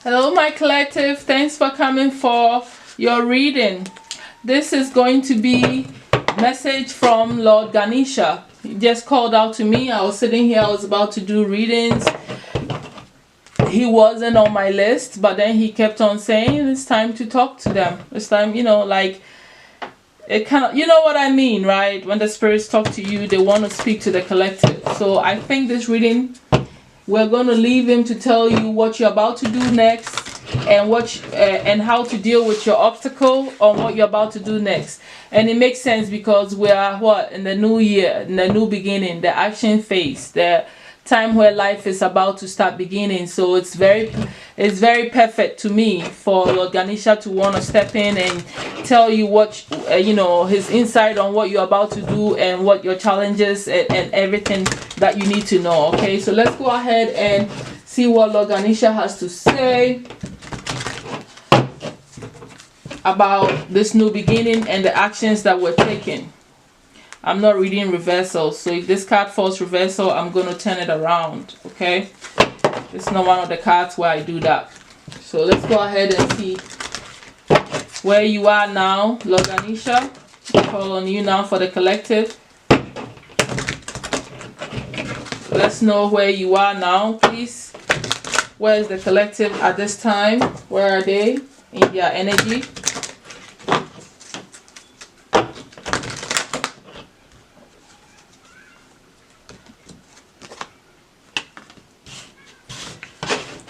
Hello, my collective. Thanks for coming for your reading. This is going to be message from Lord Ganesha. He just called out to me. I was sitting here. I was about to do readings. He wasn't on my list, but then he kept on saying it's time to talk to them. It's time, like it kind of, you know what I mean, right? When the spirits talk to you, they want to speak to the collective. So I think this reading, we're going to leave him to tell you what you're about to do next and and how to deal with your obstacle on what you're about to do next. And it makes sense because we are in the new year, in the new beginning, the action phase, the time where life is about to start beginning. So it's very perfect to me for Lord Ganesha to want to step in and tell you what his insight on what you're about to do and what your challenges and everything that you need to know. Okay, so let's go ahead and see what Lord Ganesha has to say about this new beginning and the actions that we're taking. I'm not reading reversal, so if this card falls reversal, I'm going to turn it around, okay? It's not one of the cards where I do that. So let's go ahead and see where you are now, Lord Ganesha. I'll call on you now for the collective. Let's know where you are now, please. Where is the collective at this time? Where are they in their energy?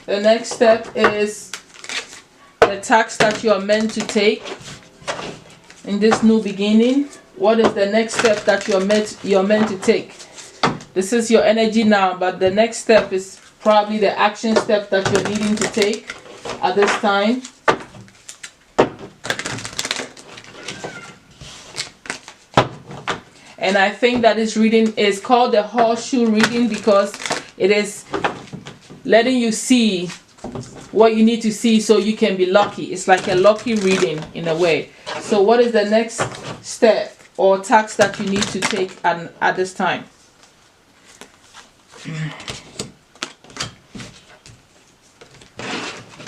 The next step is the task that you are meant to take in this new beginning. What is the next step that you're meant to take? This is your energy now, but the next step is probably the action step that you're needing to take at this time. And I think that this reading is called the horseshoe reading because it is letting you see what you need to see so you can be lucky. It's like a lucky reading in a way. So what is the next step or task that you need to take at this time?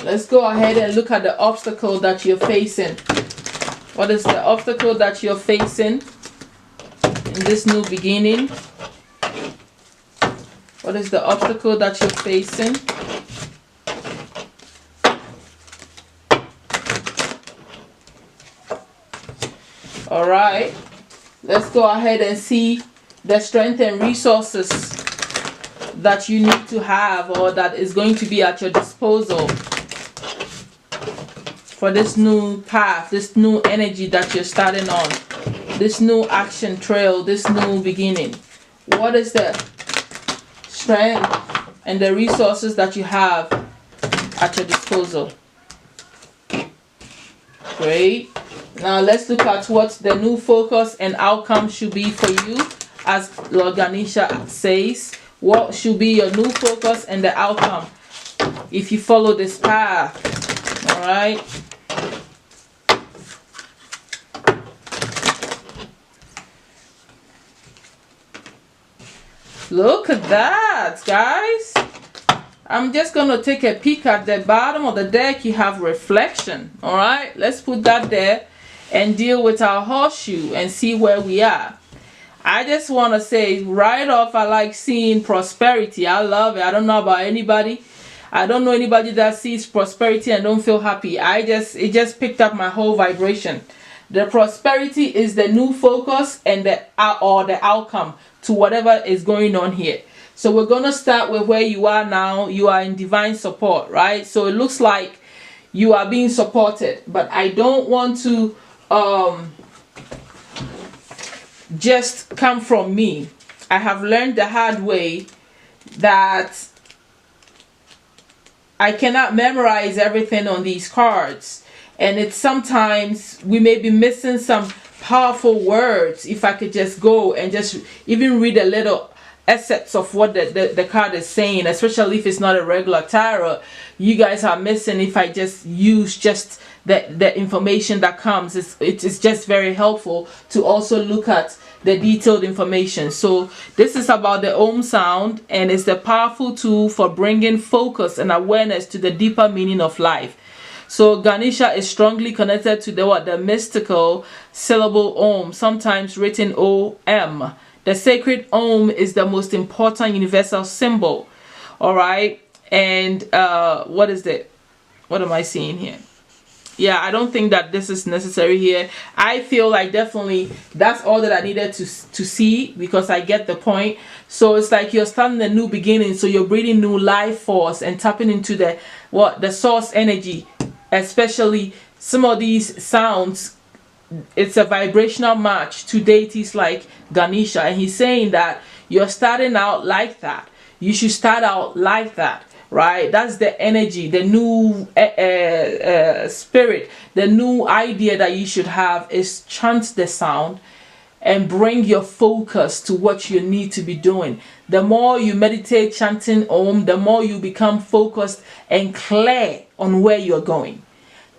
Let's go ahead and look at the obstacle that you're facing. What is the obstacle that you're facing in this new beginning? What is the obstacle that you're facing? All right. Let's go ahead and see the strength and resources that you need to have or that is going to be at your disposal for this new path, this new energy that you're starting on, this new action trail, this new beginning. What is the strength and the resources that you have at your disposal? Great. Now let's look at what the new focus and outcome should be for you. As Lord Ganesha says, what should be your new focus and the outcome if you follow this path? All right. Look at that, guys. I'm just going to take a peek at the bottom of the deck. You have reflection. All right. Let's put that there and deal with our horseshoe and see where we are. I just want to say right off, I like seeing prosperity. I love it. I don't know about anybody. I don't know anybody that sees prosperity and don't feel happy. It just picked up my whole vibration. The prosperity is the new focus and the outcome to whatever is going on here. So we're going to start with where you are now. You are in divine support, right? So it looks like you are being supported, but I don't want to just come from me. I have learned the hard way that I cannot memorize everything on these cards, and it's sometimes we may be missing some powerful words. If I could just go and just even read a little essence of what the card is saying, especially if it's not a regular tarot. You guys are missing if I just use just the information that comes. It's just very helpful to also look at the detailed information. So this is about the Om sound, and it's a powerful tool for bringing focus and awareness to the deeper meaning of life. So Ganesha is strongly connected to the mystical syllable Om, sometimes written O-M. The sacred Om is the most important universal symbol. All right. And what is it? What am I seeing here? Yeah, I don't think that this is necessary here. I feel like definitely that's all that I needed to see, because I get the point. So it's like you're starting a new beginning. So you're breathing new life force and tapping into the source energy. Especially some of these sounds, it's a vibrational match to deities like Ganesha, and he's saying that you're starting out like that. You should start out like that, right? That's the energy, the new spirit, the new idea that you should have is chant the sound and bring your focus to what you need to be doing. The more you meditate chanting Om, the more you become focused and clear on where you're going.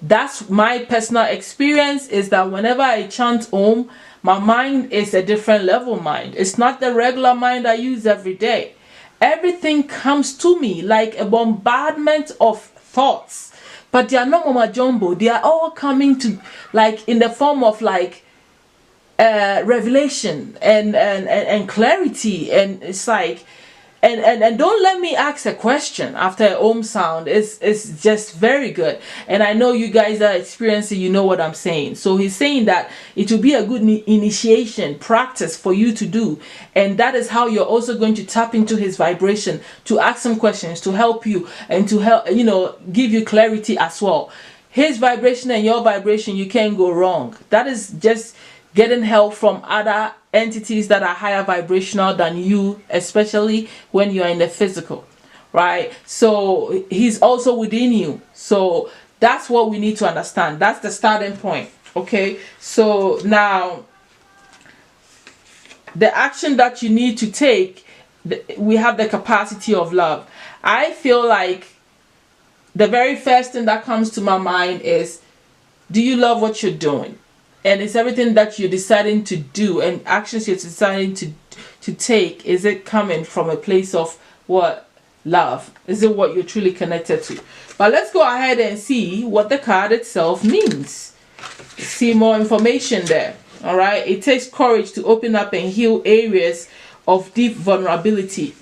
That's my personal experience, is that whenever I chant Om, my mind is a different level mind. It's not the regular mind I use every day. Everything comes to me like a bombardment of thoughts, but they are not mama jumbo. They are all coming to like in the form of like revelation and clarity, and it's like and don't let me ask a question after an Om sound. It's just very good, and I know you guys are experiencing, you know what I'm saying. So he's saying that it will be a good initiation practice for you to do, and that is how you're also going to tap into his vibration, to ask some questions to help you and to help, you know, give you clarity as well. His vibration and your vibration, you can't go wrong. That is just getting help from other entities that are higher vibrational than you, especially when you're in the physical, right? So he's also within you. So that's what we need to understand. That's the starting point. Okay, so now the action that you need to take, we have the capacity of love. I feel like the very first thing that comes to my mind is, do you love what you're doing? And it's everything that you're deciding to do and actions you're deciding to take. Is it coming from a place of what? Love? Is it what you're truly connected to? But let's go ahead and see what the card itself means. See more information there. All right. It takes courage to open up and heal areas of deep vulnerability.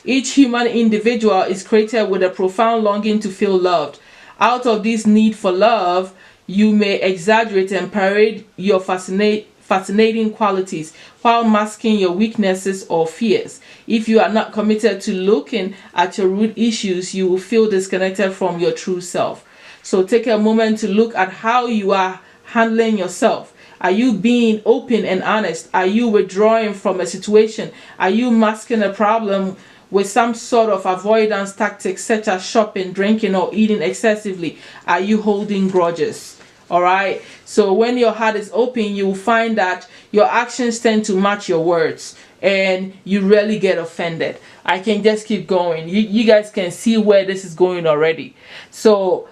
Each human individual is created with a profound longing to feel loved. Out of this need for love, you may exaggerate and parade your fascinating qualities while masking your weaknesses or fears. If you are not committed to looking at your root issues, you will feel disconnected from your true self. So take a moment to look at how you are handling yourself. Are you being open and honest? Are you withdrawing from a situation? Are you masking a problem with some sort of avoidance tactics, such as shopping, drinking, or eating excessively? Are you holding grudges? All right. So when your heart is open, you will find that your actions tend to match your words, and you rarely get offended. I can just keep going. You guys can see where this is going already. So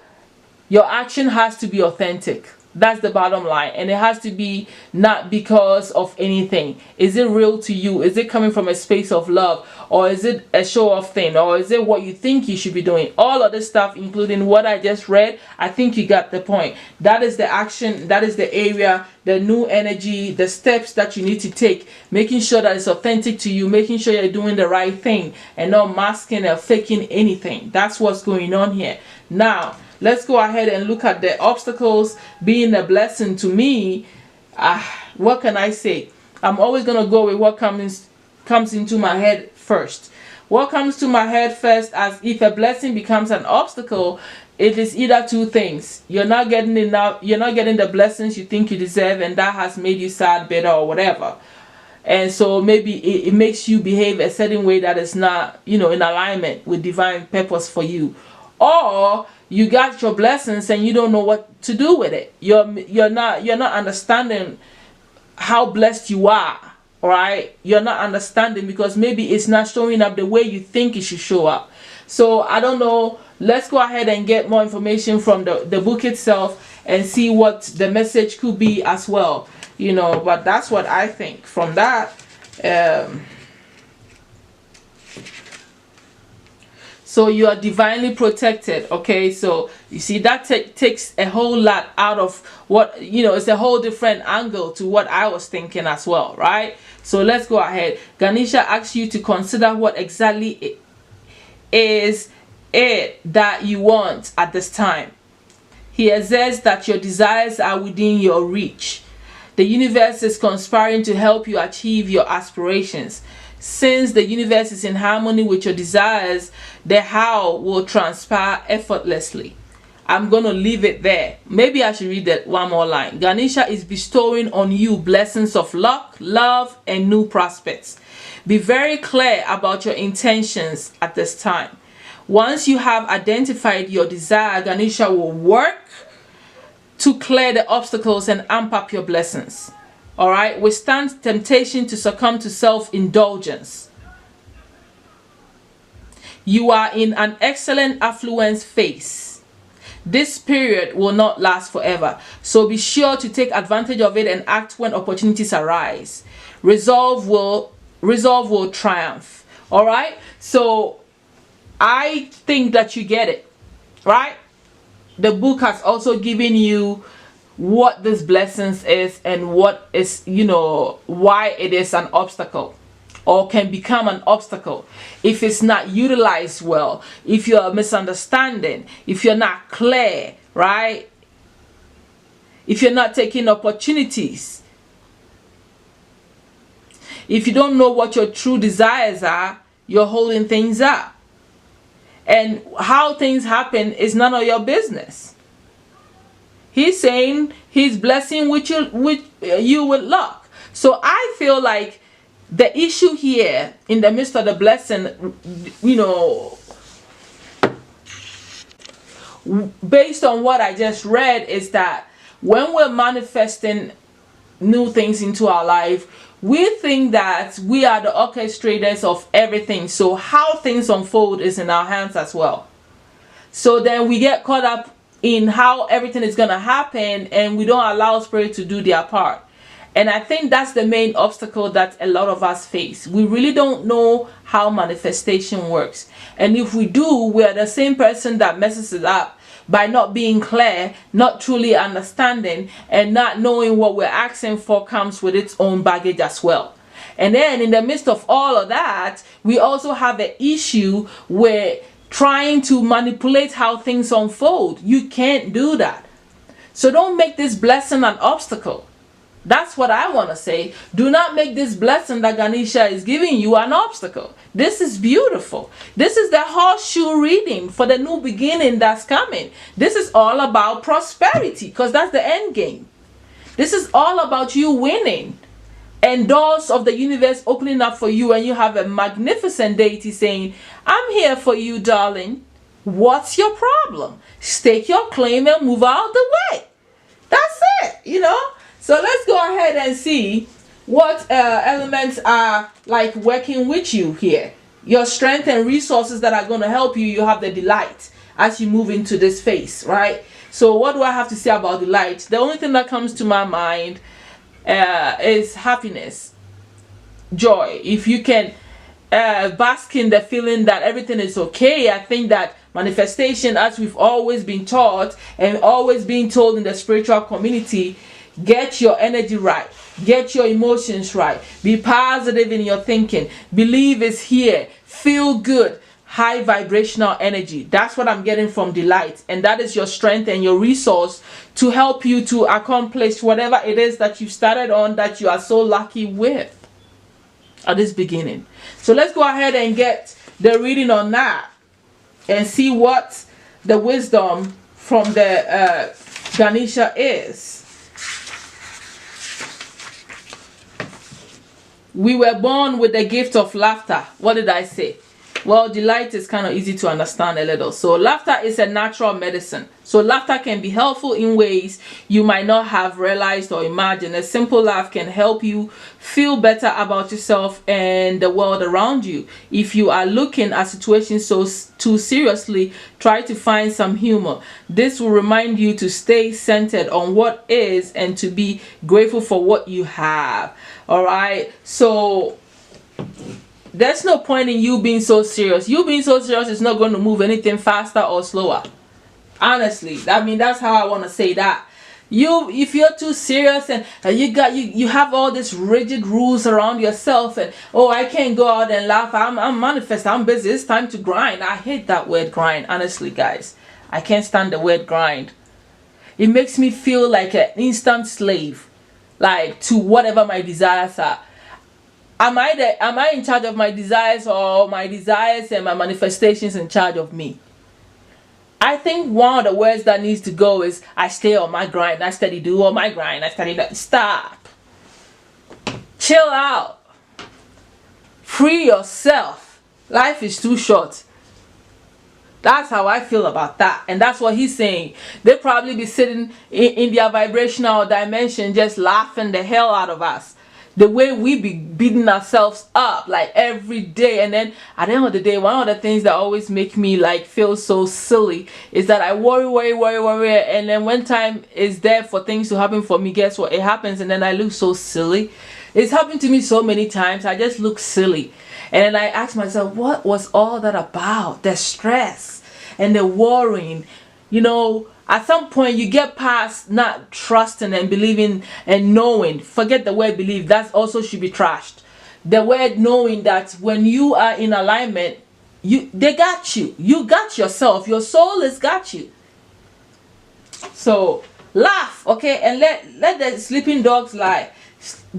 your action has to be authentic. That's the bottom line. And it has to be not because of anything. Is it real to you? Is it coming from a space of love? Or is it a show-off thing? Or is it what you think you should be doing? All of this stuff, including what I just read, I think you got the point. That is the action. That is the area, the new energy, the steps that you need to take. Making sure that it's authentic to you. Making sure you're doing the right thing and not masking or faking anything. That's what's going on here. Now, let's go ahead and look at the obstacles being a blessing to me. What can I say? I'm always going to go with what comes into my head first. What comes to my head first, as if a blessing becomes an obstacle, it is either two things. You're not getting enough, you're not getting the blessings you think you deserve, and that has made you sad, bitter, or whatever. And so maybe it makes you behave a certain way that is not, in alignment with divine purpose for you. Or you got your blessings and you don't know what to do with it. You're not understanding how blessed you are. All right, you're not understanding because maybe it's not showing up the way you think it should show up. So I don't know. Let's go ahead and get more information from the book itself and see what the message could be as well. You know, but that's what I think from that. So you are divinely protected. Okay, so you see that takes a whole lot out of what, you know, it's a whole different angle to what I was thinking as well, right? So let's go ahead. Ganesha asks you to consider what exactly is it that you want at this time. He asserts that your desires are within your reach. The universe is conspiring to help you achieve your aspirations. Since the universe is in harmony with your desires, the how will transpire effortlessly. I'm going to leave it there. Maybe I should read that one more line. Ganesha is bestowing on you blessings of luck, love, and new prospects. Be very clear about your intentions at this time. Once you have identified your desire, Ganesha will work to clear the obstacles and amp up your blessings. All right, withstand temptation to succumb to self-indulgence. You are in an excellent affluence phase. This period will not last forever, so be sure to take advantage of it and act when opportunities arise. Resolve will triumph. All right, so I think that you get it, right? The book has also given you what this blessings is and what is, you know, why it is an obstacle or can become an obstacle if it's not utilized well, if you're misunderstanding, if you're not clear, right? If you're not taking opportunities, if you don't know what your true desires are, you're holding things up. And how things happen is none of your business. He's saying he's blessing with you with luck. So I feel like the issue here in the midst of the blessing, you know, based on what I just read, is that when we're manifesting new things into our life, we think that we are the orchestrators of everything. So how things unfold is in our hands as well. So then we get caught up in how everything is going to happen and we don't allow spirit to do their part. And I think that's the main obstacle that a lot of us face. We really don't know how manifestation works. And if we do, we are the same person that messes it up by not being clear, not truly understanding, and not knowing what we're asking for comes with its own baggage as well. And then in the midst of all of that, we also have an issue where trying to manipulate how things unfold. You can't do that. So don't make this blessing an obstacle. That's what I want to say. Do not make this blessing that Ganesha is giving you an obstacle. This is beautiful. This is the horseshoe reading for the new beginning that's coming. This is all about prosperity because that's the end game. This is all about you winning and doors of the universe opening up for you, and you have a magnificent deity saying, I'm here for you, darling. What's your problem? Stake your claim and move out the way. That's it, you know. So let's go ahead and see what elements are like working with you here. Your strength and resources that are going to help you. You have the delight as you move into this phase, right? So what do I have to say about delight? The only thing that comes to my mind is happiness, joy. If you can bask in the feeling that everything is okay, I think that manifestation, as we've always been taught and always been told in the spiritual community, get your energy right, get your emotions right, be positive in your thinking, believe is here, feel good, high vibrational energy. That's what I'm getting from delight, and that is your strength and your resource to help you to accomplish whatever it is that you started on, that you are so lucky with at this beginning. So let's go ahead and get the reading on that and see what the wisdom from the Ganesha is. We were born with the gift of laughter. What did I say? Well, delight is kind of easy to understand a little. So laughter is a natural medicine. So laughter can be helpful in ways you might not have realized or imagined. A simple laugh can help you feel better about yourself and the world around you. If you are looking at situations too seriously, try to find some humor. This will remind you to stay centered on what is and to be grateful for what you have. All right. So there's no point in you being so serious. You being so serious is not going to move anything faster or slower. Honestly, I mean, that's how I want to say that. If you're too serious and you have all these rigid rules around yourself, and oh, I can't go out and laugh, I'm manifest, I'm busy, it's time to grind. I hate that word grind. Honestly, guys, I can't stand the word grind. It makes me feel like an instant slave, like to whatever my desires are. Am I in charge of my desires, or my desires and my manifestations in charge of me? I think one of the words that needs to go is I stay on my grind, I steady do all my grind, I steady that. Stop. Chill out. Free yourself. Life is too short. That's how I feel about that. And that's what he's saying. They'll probably be sitting in their vibrational dimension just laughing the hell out of us. The way we be beating ourselves up like every day, and then at the end of the day, one of the things that always make me like feel so silly is that I worry, and then when time is there for things to happen for me, guess what? It happens, and then I look so silly. It's happened to me so many times. I just look silly, and then I ask myself, what was all that about? The stress and the worrying, you know. At some point, you get past not trusting and believing and knowing. Forget the word believe. That also should be trashed. The word knowing that when you are in alignment, they got you. You got yourself. Your soul has got you. So laugh, okay, and let the sleeping dogs lie.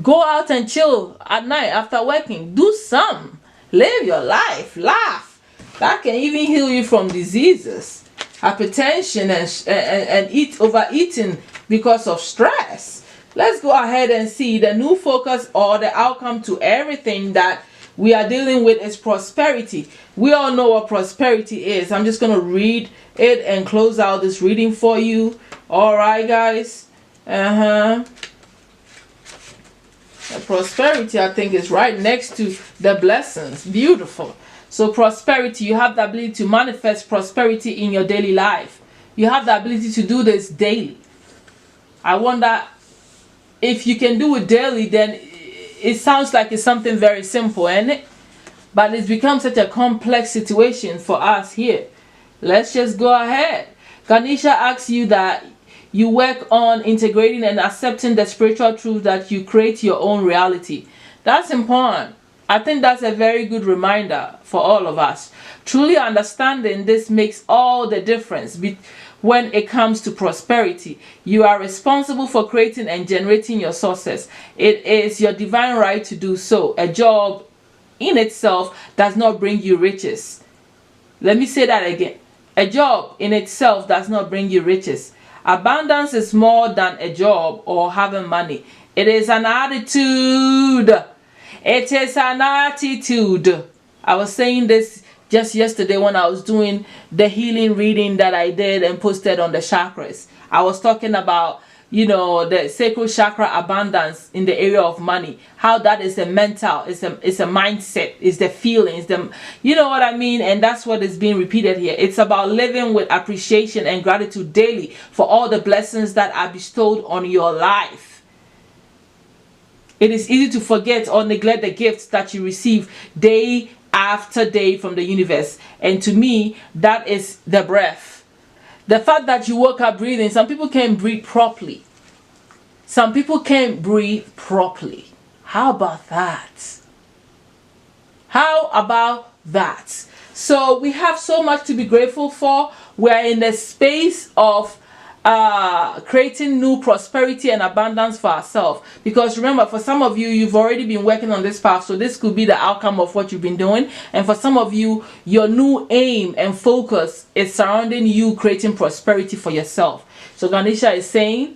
Go out and chill at night after working. Do some. Live your life. Laugh. That can even heal you from diseases. Hypertension and overeating because of stress. Let's go ahead and see the new focus or the outcome to everything that we are dealing with is prosperity. We all know what prosperity is. I'm just going to read it and close out this reading for you. All right, guys. The prosperity, I think, is right next to the blessings. Beautiful. So prosperity, you have the ability to manifest prosperity in your daily life. You have the ability to do this daily. I wonder if you can do it daily, then it sounds like it's something very simple, isn't it? But it's become such a complex situation for us here. Let's just go ahead. Ganesha asks you that you work on integrating and accepting the spiritual truth that you create your own reality. That's important. I think that's a very good reminder for all of us. Truly understanding this makes all the difference when it comes to prosperity. You are responsible for creating and generating your sources. It is your divine right to do so. A job in itself does not bring you riches. Let me say that again. A job in itself does not bring you riches. Abundance is more than a job or having money. It is an attitude. It is an attitude. I was saying this just yesterday when I was doing the healing reading that I did and posted on the chakras. I was talking about, you know, the sacral chakra abundance in the area of money. How that is a mental, it's a mindset, it's the feelings, you know what I mean? And that's what is being repeated here. It's about living with appreciation and gratitude daily for all the blessings that are bestowed on your life. It is easy to forget or neglect the gifts that you receive day after day from the universe. And to me, that is the breath. The fact that you woke up breathing. Some people can't breathe properly. Some people can't breathe properly. How about that? How about that? So we have so much to be grateful for. We're in the space of creating new prosperity and abundance for ourselves, because remember, for some of you, you've already been working on this path, so this could be the outcome of what you've been doing. And for some of you, your new aim and focus is surrounding you creating prosperity for yourself. So Ganesha is saying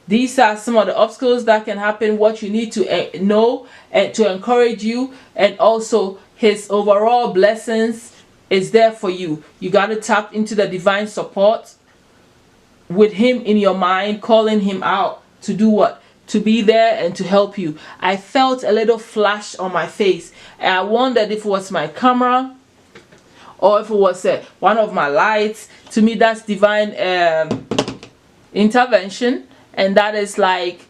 these are some of the obstacles that can happen, what you need to know and to encourage you, and also His overall blessings is there for you. You got to tap into the divine support with him in your mind, calling him out to do what? To be there and to help you. I felt a little flash on my face, and I wondered if it was my camera or if it was one of my lights. To me, that's divine intervention, and that is like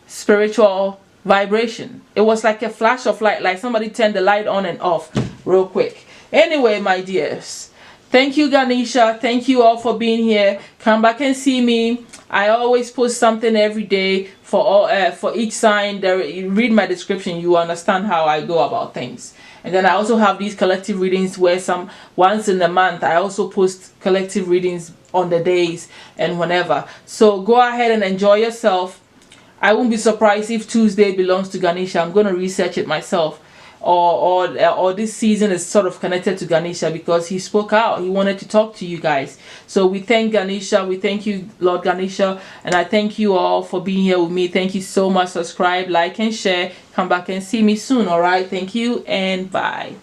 spiritual vibration. It was like a flash of light, like somebody turned the light on and off real quick. Anyway, my dears, thank you, Ganesha. Thank you all for being here. Come back and see me. I always post something every day for all for each sign. There, you read my description, you understand how I go about things. And then I also have these collective readings where once in a month I also post collective readings on the days and whenever. So go ahead and enjoy yourself. I won't be surprised if Tuesday belongs to Ganesha. I'm going to research it myself. Or this season is sort of connected to Ganesha because he spoke out. He wanted to talk to you guys. So we thank Ganesha. We thank you, Lord Ganesha. And I thank you all for being here with me. Thank you so much. Subscribe, like, and share. Come back and see me soon. All right. Thank you and bye.